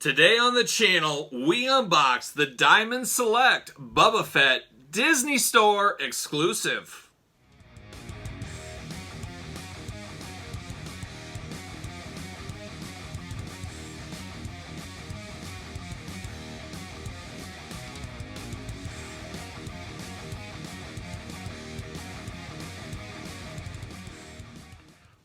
Today on the channel, we unbox the Diamond Select Bobba Fett Disney Store exclusive.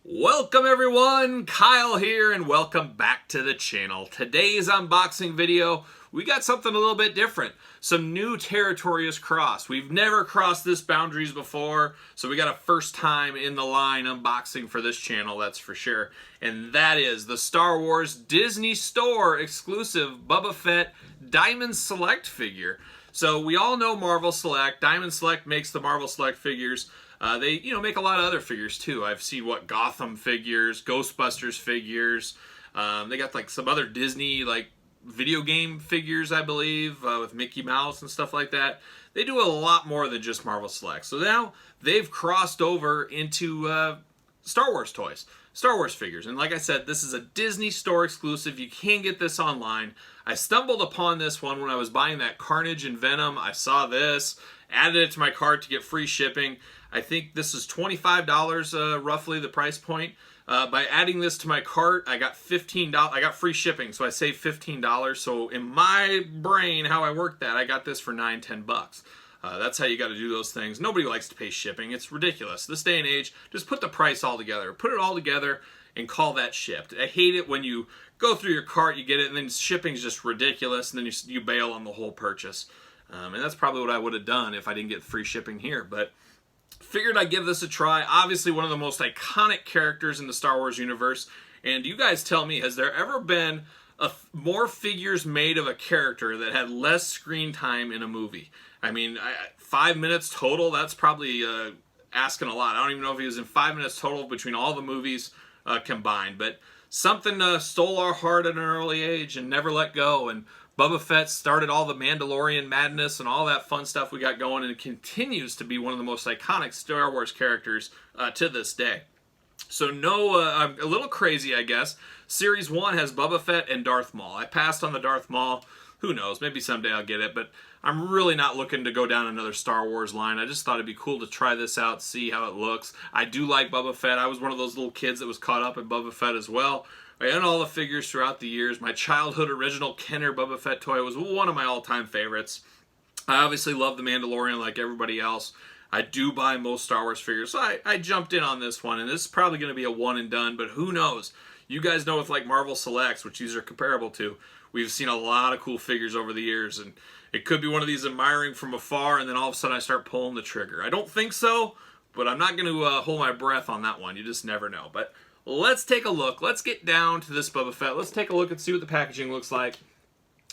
Welcome everyone, Kyle here, and welcome back to the channel. Today's unboxing video, we got something a little bit different. Some new territory is crossed. We've never crossed this boundaries before, so we got a first time in the line unboxing for this channel, that's for sure. And that is the Star Wars Disney Store exclusive Bobba Fett Diamond Select figure. So we all know Marvel Select. Diamond Select makes the Marvel Select figures. They make a lot of other figures too. I've seen Gotham figures, Ghostbusters figures. They got like some other Disney video game figures, I believe, with Mickey Mouse and stuff like that. They do a lot more than just Marvel Select. So now they've crossed over into Star Wars toys, Star Wars figures. And like I said, this is a Disney Store exclusive. You can get this online. I stumbled upon this one when I was buying that Carnage and Venom. I saw this, added it to my cart to get free shipping. I think this is $25 roughly the price point. By adding this to my cart, I got $15. I got free shipping, so I saved $15. So in my brain, how I worked that, I got this for $9-10. That's how you got to do those things. Nobody likes to pay shipping. It's ridiculous. This day and age, just put the price all together. Put it all together and call that shipped. I hate it when you go through your cart, you get it, and then shipping's just ridiculous, and then you bail on the whole purchase. And that's probably what I would have done if I didn't get free shipping here. But figured I'd give this a try. Obviously one of the most iconic characters in the Star Wars universe. And you guys tell me, has there ever been more figures made of a character that had less screen time in a movie? I mean, 5 minutes total, that's probably asking a lot. I don't even know if he was in 5 minutes total between all the movies combined. But something stole our heart at an early age and never let go. And Bobba Fett started all the Mandalorian madness and all that fun stuff we got going, and it continues to be one of the most iconic Star Wars characters to this day. So I'm a little crazy, I guess. Series 1 has Bobba Fett and Darth Maul. I passed on the Darth Maul. Who knows? Maybe someday I'll get it, but I'm really not looking to go down another Star Wars line. I just thought it'd be cool to try this out, see how it looks. I do like Bobba Fett. I was one of those little kids that was caught up in Bobba Fett as well. I own all the figures throughout the years. My childhood original Kenner Bobba Fett toy was one of my all-time favorites. I obviously love The Mandalorian like everybody else. I do buy most Star Wars figures, so I jumped in on this one, and this is probably going to be a one and done, but who knows? You guys know with Marvel Selects, which these are comparable to, we've seen a lot of cool figures over the years, and it could be one of these admiring from afar, and then all of a sudden I start pulling the trigger. I don't think so, but I'm not going to hold my breath on that one. You just never know. But let's take a look. Let's get down to this Bobba Fett. Let's take a look and see what the packaging looks like.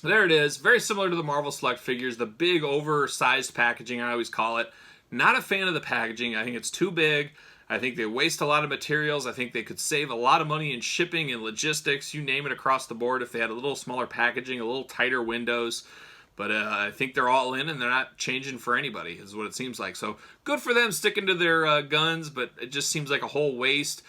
There it is. Very similar to the Marvel Select figures. The big oversized packaging, I always call it. Not a fan of the packaging. I think it's too big. I think they waste a lot of materials. I think they could save a lot of money in shipping and logistics. You name it across the board if they had a little smaller packaging, a little tighter windows. But I think they're all in and they're not changing for anybody is what it seems like. So good for them sticking to their guns, but it just seems like a whole waste.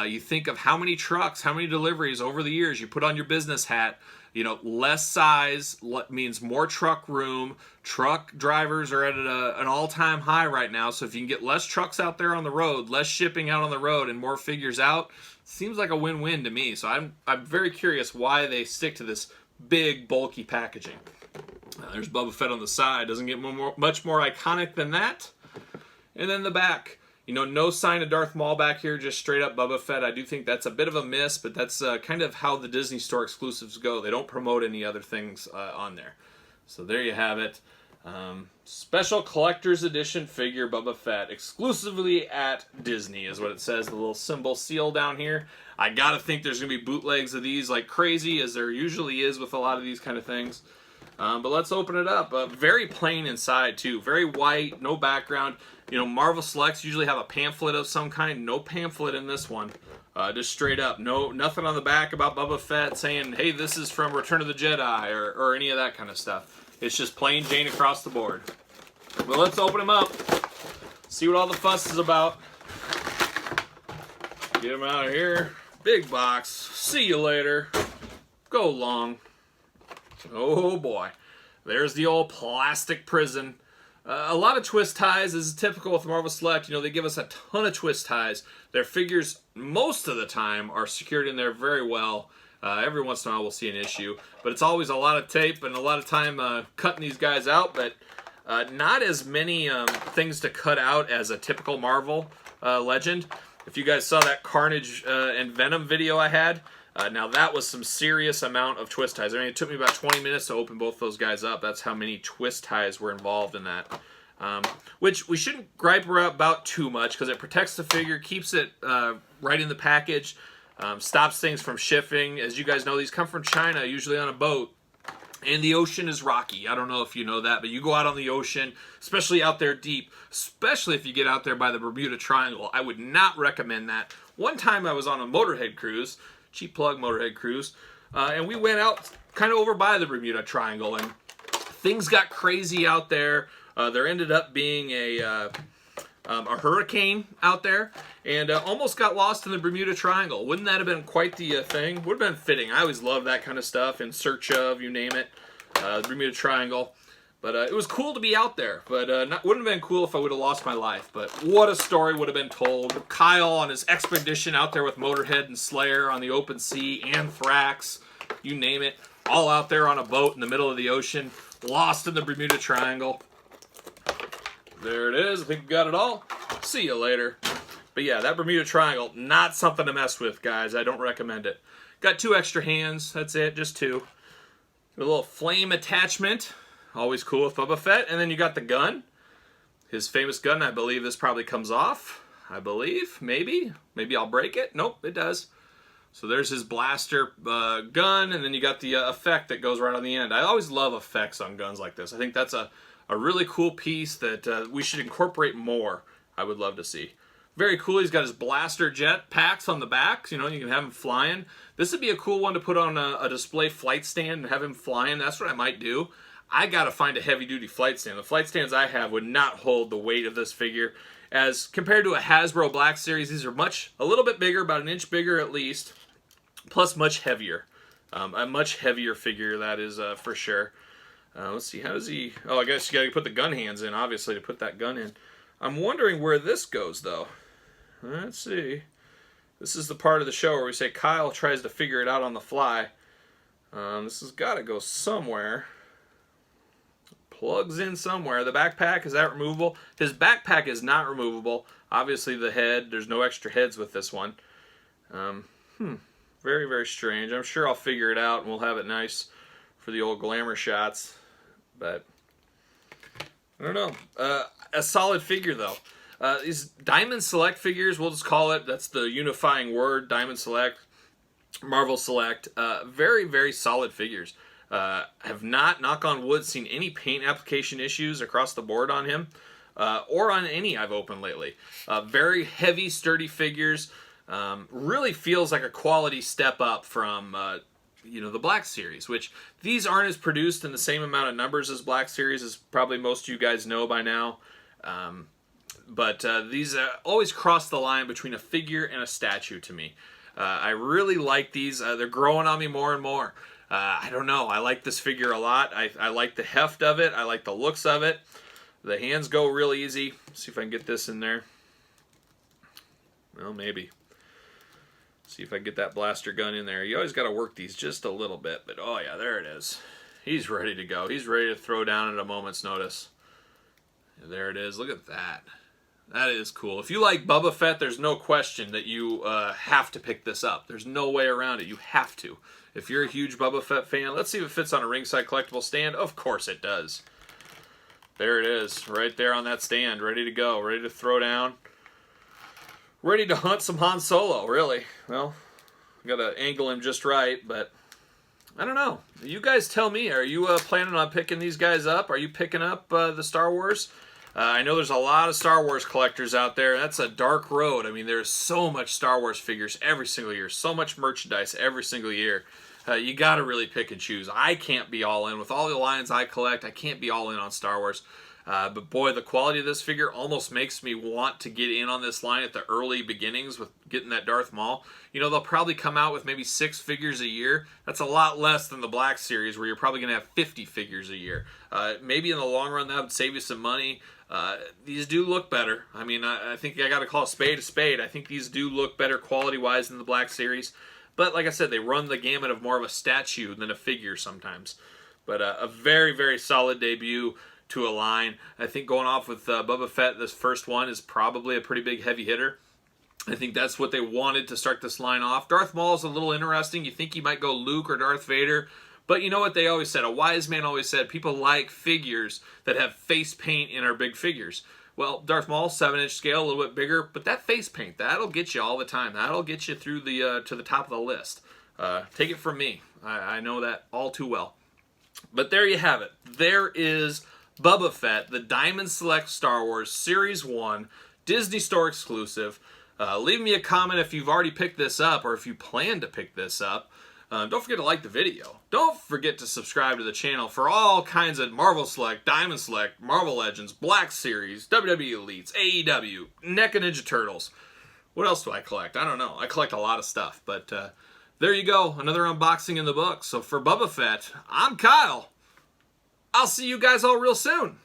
You think of how many trucks, how many deliveries over the years you put on your business hat. You know, less size means more truck room. Truck drivers are at an all-time high right now. So if you can get less trucks out there on the road, less shipping out on the road, and more figures out, seems like a win-win to me. So I'm very curious why they stick to this big, bulky packaging. There's Bobba Fett on the side. Doesn't get much more iconic than that. And then the back. You know, no sign of Darth Maul back here, just straight up Bobba Fett. I do think that's a bit of a miss, but that's kind of how the Disney Store exclusives go. They don't promote any other things on there. So there you have it. Special Collector's Edition figure Bobba Fett, exclusively at Disney is what it says, the little symbol seal down here. I gotta think there's gonna be bootlegs of these like crazy, as there usually is with a lot of these kind of things. But let's open it up. Very plain inside too, very white, no background. You know, Marvel Selects usually have a pamphlet of some kind. No pamphlet in this one. Just straight up. Nothing on the back about Bobba Fett saying, hey, this is from Return of the Jedi or any of that kind of stuff. It's just plain Jane across the board. But let's open them up. See what all the fuss is about. Get them out of here. Big box. See you later. Go long. Oh boy. There's the old plastic prison. A lot of twist ties is typical with Marvel Select. You know, they give us a ton of twist ties. Their figures, most of the time, are secured in there very well. Every once in a while we'll see an issue. But it's always a lot of tape and a lot of time cutting these guys out. But not as many things to cut out as a typical Marvel legend. If you guys saw that Carnage and Venom video I had, now that was some serious amount of twist ties. I mean, it took me about 20 minutes to open both those guys up. That's how many twist ties were involved in that. Which we shouldn't gripe about too much because it protects the figure, keeps it right in the package, stops things from shipping. As you guys know, these come from China, usually on a boat. And the ocean is rocky. I don't know if you know that, but you go out on the ocean, especially out there deep, especially if you get out there by the Bermuda Triangle. I would not recommend that. One time I was on a Motorhead cruise, cheap plug Motorhead cruise, and we went out kind of over by the Bermuda Triangle, and things got crazy out there. There ended up being a hurricane out there, and almost got lost in the Bermuda Triangle. Wouldn't that have been quite the thing? Would have been fitting. I always love that kind of stuff, In Search Of, you name it, the Bermuda Triangle. But it was cool to be out there, but wouldn't have been cool if I would have lost my life. But what a story would have been told. Kyle on his expedition out there with Motorhead and Slayer on the open sea, Anthrax, you name it, all out there on a boat in the middle of the ocean, lost in the Bermuda Triangle. There it is. I think we got it all. See you later. But yeah, that Bermuda Triangle, not something to mess with, guys. I don't recommend it. Got 2 extra hands. That's it, just 2. A little flame attachment. Always cool with Bobba Fett. And then you got the gun. His famous gun. I believe this probably comes off. I believe. Maybe. Maybe I'll break it. Nope, it does. So there's his blaster gun. And then you got the effect that goes right on the end. I always love effects on guns like this. I think that's a really cool piece that we should incorporate more. I would love to see. Very cool. He's got his blaster jet packs on the back. You know, you can have him flying. This would be a cool one to put on a display flight stand and have him flying. That's what I might do. I got to find a heavy-duty flight stand. The flight stands I have would not hold the weight of this figure. As compared to a Hasbro Black Series, these are a little bit bigger, about an inch bigger at least, plus much heavier. A much heavier figure, that is for sure. Let's see, how does he... Oh, I guess you got to put the gun hands in, obviously, to put that gun in. I'm wondering where this goes, though. Let's see. This is the part of the show where we say Kyle tries to figure it out on the fly. This has got to go somewhere. Plugs in somewhere. The backpack, is that removable? His backpack is not removable. Obviously, the head, there's no extra heads with this one. Very, very strange. I'm sure I'll figure it out, and we'll have it nice for the old glamour shots. But I don't know. A solid figure, though. These Diamond Select figures, we'll just call it, that's the unifying word, Diamond Select, Marvel Select. Very, very solid figures. Have not, knock on wood, seen any paint application issues across the board on him, or on any I've opened lately. Very heavy, sturdy figures. Really feels like a quality step up from the Black Series, which these aren't as produced in the same amount of numbers as Black Series, as probably most of you guys know by now. But these always cross the line between a figure and a statue to me. I really like these. They're growing on me more and more. I don't know. I like this figure a lot. I like the heft of it. I like the looks of it. The hands go real easy. See if I can get this in there. Well, maybe. See if I can get that blaster gun in there. You always got to work these just a little bit, but oh yeah, there it is. He's ready to go. He's ready to throw down at a moment's notice. And there it is. Look at that. That is cool. If you like Bobba Fett, there's no question that you have to pick this up. There's no way around it. You have to. If you're a huge Bobba Fett fan, let's see if it fits on a ringside collectible stand. Of course it does. There it is, right there on that stand, ready to go, ready to throw down. Ready to hunt some Han Solo, really. Well, got to angle him just right, but I don't know. You guys tell me. Are you planning on picking these guys up? Are you picking up the Star Wars? I know there's a lot of Star Wars collectors out there. That's a dark road. I mean, there's so much Star Wars figures every single year. So much merchandise every single year. You got to really pick and choose. I can't be all in. With all the lines I collect, I can't be all in on Star Wars. But boy, the quality of this figure almost makes me want to get in on this line at the early beginnings with getting that Darth Maul. You know, they'll probably come out with maybe 6 figures a year. That's a lot less than the Black Series, where you're probably going to have 50 figures a year. Maybe in the long run, that would save you some money. These do look better. I mean, I think I got to call a spade a spade. I think these do look better quality-wise than the Black Series. But like I said, they run the gamut of more of a statue than a figure sometimes. But a very, very solid debut to a line. I think going off with Bobba Fett, this first one is probably a pretty big heavy hitter. I think that's what they wanted to start this line off. Darth Maul is a little interesting. You think you might go Luke or Darth Vader. But you know what they always said? A wise man always said, people like figures that have face paint in our big figures. Well, Darth Maul, 7-inch scale, a little bit bigger, but that face paint, that'll get you all the time. That'll get you through the to the top of the list. Take it from me. I know that all too well. But there you have it. There is Bobba Fett, the Diamond Select Star Wars Series 1, Disney Store exclusive. Leave me a comment if you've already picked this up or if you plan to pick this up. Don't forget to like the video. Don't forget to subscribe to the channel for all kinds of Marvel Select, Diamond Select, Marvel Legends, Black Series, WWE Elites, AEW, NECA Ninja Turtles. What else do I collect? I don't know. I collect a lot of stuff. But there you go. Another unboxing in the book. So for Bobba Fett, I'm Kyle. I'll see you guys all real soon.